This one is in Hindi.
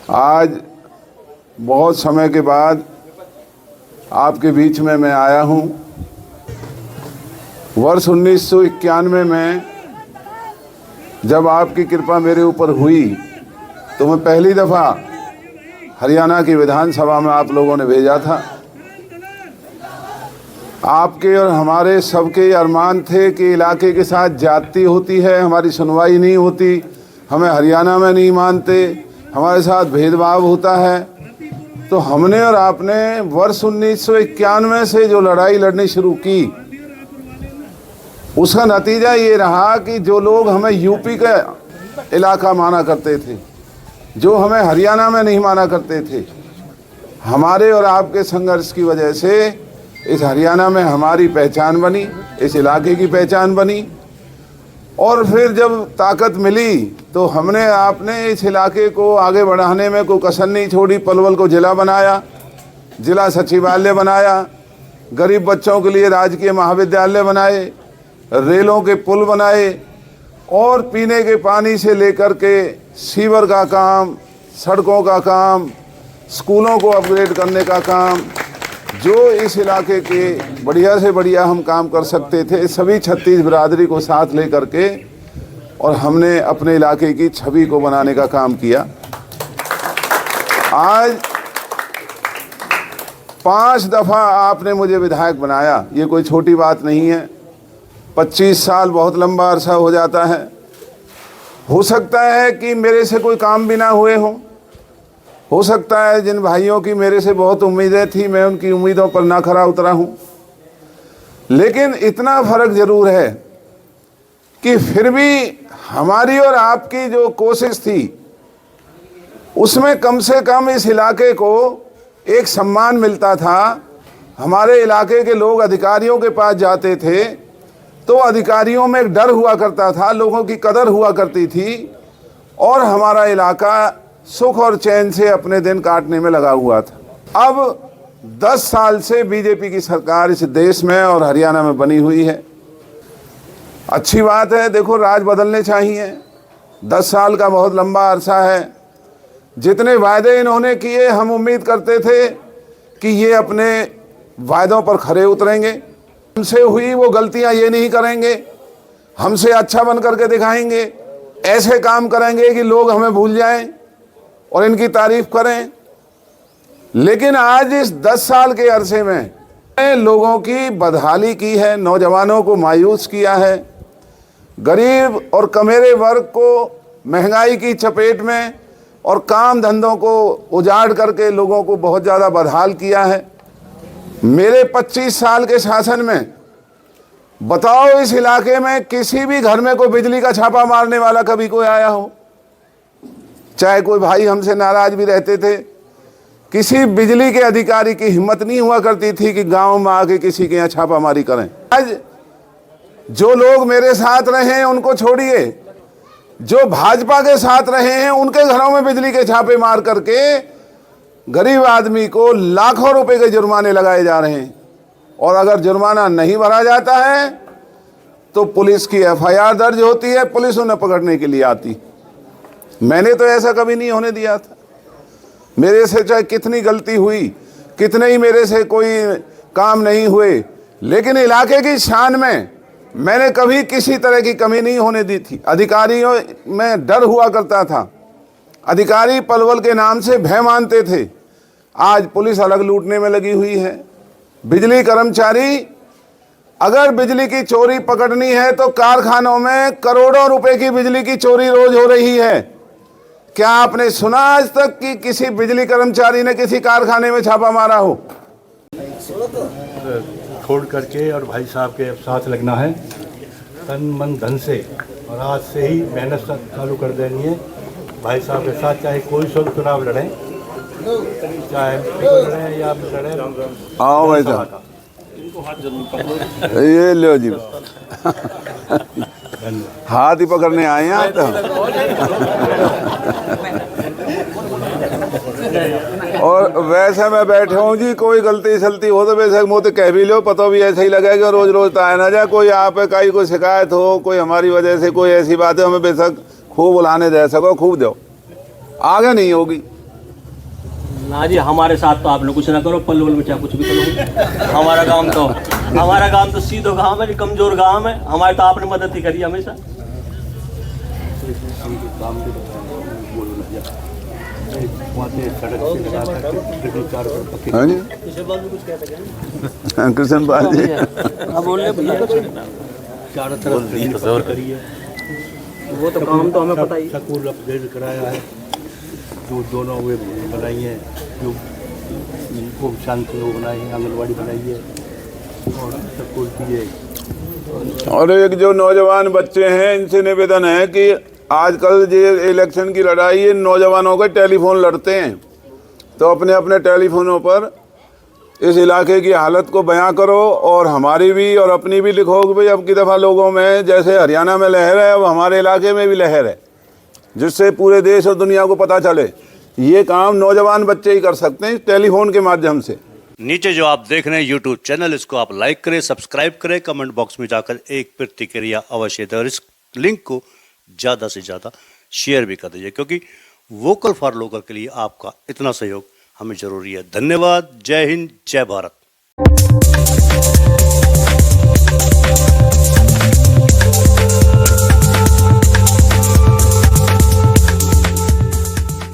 आज बहुत समय के बाद आपके बीच में मैं आया हूँ। वर्ष 1991 में जब आपकी कृपा मेरे ऊपर हुई तो मैं पहली दफ़ा हरियाणा की विधानसभा में आप लोगों ने भेजा था। आपके और हमारे सबके अरमान थे कि इलाके के साथ जाति होती है, हमारी सुनवाई नहीं होती, हमें हरियाणा में नहीं मानते, हमारे साथ भेदभाव होता है। तो हमने और आपने वर्ष 1991 से जो लड़ाई लड़नी शुरू की, उसका नतीजा ये रहा कि जो लोग हमें यूपी का इलाका माना करते थे, जो हमें हरियाणा में नहीं माना करते थे, हमारे और आपके संघर्ष की वजह से इस हरियाणा में हमारी पहचान बनी, इस इलाके की पहचान बनी। और फिर जब ताकत मिली तो हमने आपने इस इलाके को आगे बढ़ाने में कोई कसर नहीं छोड़ी। पलवल को ज़िला बनाया, ज़िला सचिवालय बनाया, गरीब बच्चों के लिए राजकीय महाविद्यालय बनाए, रेलों के पुल बनाए और पीने के पानी से लेकर के सीवर का काम, सड़कों का काम, स्कूलों को अपग्रेड करने का काम, जो इस इलाके के बढ़िया से बढ़िया हम काम कर सकते थे, सभी 36 बिरादरी को साथ लेकर के और हमने अपने इलाके की छवि को बनाने का काम किया। आज 5 दफ़ा आपने मुझे विधायक बनाया, ये कोई छोटी बात नहीं है। 25 साल बहुत लंबा अरसा हो जाता है। हो सकता है कि मेरे से कोई काम भी ना हुए हों, हो सकता है जिन भाइयों की मेरे से बहुत उम्मीदें थी मैं उनकी उम्मीदों पर ना खरा उतरा हूं, लेकिन इतना फ़र्क ज़रूर है कि फिर भी हमारी और आपकी जो कोशिश थी उसमें कम से कम इस इलाके को एक सम्मान मिलता था। हमारे इलाके के लोग अधिकारियों के पास जाते थे तो अधिकारियों में एक डर हुआ करता था, लोगों की कदर हुआ करती थी और हमारा इलाका सुख और चैन से अपने दिन काटने में लगा हुआ था। अब 10 साल से बीजेपी की सरकार इस देश में और हरियाणा में बनी हुई है। अच्छी बात है, देखो राज बदलने चाहिए। 10 साल का बहुत लंबा अरसा है। जितने वायदे इन्होंने किए हम उम्मीद करते थे कि ये अपने वायदों पर खरे उतरेंगे, हमसे हुई वो गलतियां ये नहीं करेंगे, हमसे अच्छा बन करके दिखाएंगे, ऐसे काम करेंगे कि लोग हमें भूल जाएं और इनकी तारीफ करें। लेकिन आज इस 10 साल के अरसे में लोगों की बदहाली की है, नौजवानों को मायूस किया है, गरीब और कमेरे वर्ग को महंगाई की चपेट में और काम धंधों को उजाड़ करके लोगों को बहुत ज़्यादा बदहाल किया है। मेरे 25 साल के शासन में बताओ इस इलाके में किसी भी घर में कोई बिजली का छापा मारने वाला कभी कोई आया हो? चाहे कोई भाई हमसे नाराज भी रहते थे, किसी बिजली के अधिकारी की हिम्मत नहीं हुआ करती थी कि गांव में आके किसी के यहाँ छापामारी करें। आज जो लोग मेरे साथ रहे हैं उनको छोड़िए, जो भाजपा के साथ रहे हैं उनके घरों में बिजली के छापे मार करके गरीब आदमी को लाखों रुपए के जुर्माने लगाए जा रहे हैं। और अगर जुर्माना नहीं भरा जाता है तो पुलिस की FIR दर्ज होती है, पुलिस उन्हें पकड़ने के लिए आती। मैंने तो ऐसा कभी नहीं होने दिया था। मेरे से चाहे कितनी गलती हुई, कितने ही मेरे से कोई काम नहीं हुए, लेकिन इलाके की शान में मैंने कभी किसी तरह की कमी नहीं होने दी थी। अधिकारियों में डर हुआ करता था, अधिकारी पलवल के नाम से भय मानते थे। आज पुलिस अलग लूटने में लगी हुई है। बिजली कर्मचारी, अगर बिजली की चोरी पकड़नी है तो कारखानों में करोड़ों रुपए की बिजली की चोरी रोज हो रही है। क्या आपने सुना आज तक कि किसी बिजली कर्मचारी ने किसी कारखाने में छापा मारा हो? छोड़ करके और भाई साहब के साथ लगना है तन मन धन से, और आज से ही मेहनत चालू कर देनी है भाई साहब के साथ। चाहे कोई सा चुनाव लड़ें, चाहे लड़ें या लड़ें। आओ भाई साहब, ये लो जी, हाथ ही पकड़ने आए हैं आप तो। और वैसे मैं बैठे हूँ जी, कोई गलती सलती हो तो बेशक मुँह तो कह भी लो, पता भी ऐसा ही लगेगा। रोज रोज तो आया ना जाए, कोई आप का कोई शिकायत हो, कोई हमारी वजह से कोई ऐसी बात है, हमें बेशक खूब बुलाने दे सको, खूब दो, आगे नहीं होगी। ना जी, हमारे साथ तो आप लोग कुछ ना करो, पल वल में चाहे कुछ भी करो। हमारा गांव तो सीधो गांव है, कमजोर गांव है, हमारे तो आपने मदद ही करी हमेशा। हाँ जी, कृष्ण पाल जी, अब बोलने चारों तरफ करी है, वो तो काम तो हमें पता ही। स्कूल अपग्रेड कराया है, जो दोनों वे बनाई है, जो ओम शांति वो बनाई है, आंगनबाड़ी बनाई है और स्कूल की है। और एक जो नौजवान बच्चे हैं इनसे निवेदन है कि आजकल ये इलेक्शन की लड़ाई है, नौजवानों के टेलीफोन लड़ते हैं, तो अपने अपने टेलीफोनों पर इस इलाके की हालत को बयां करो और हमारी भी और अपनी भी लिखो कि भाई अब की दफ़ा लोगों में जैसे हरियाणा में लहर है, अब हमारे इलाके में भी लहर है, जिससे पूरे देश और दुनिया को पता चले। ये काम नौजवान बच्चे ही कर सकते हैं टेलीफोन के माध्यम से। नीचे जो आप देख रहे हैं यूट्यूब चैनल, इसको आप लाइक करें, सब्सक्राइब करें, कमेंट बॉक्स में जाकर एक प्रतिक्रिया अवश्य दें और इस लिंक को ज़्यादा से ज़्यादा शेयर भी कर दीजिए, क्योंकि वोकल फॉर लोकल के लिए आपका इतना सहयोग हमें ज़रूरी है। धन्यवाद। जय हिंद, जय भारत।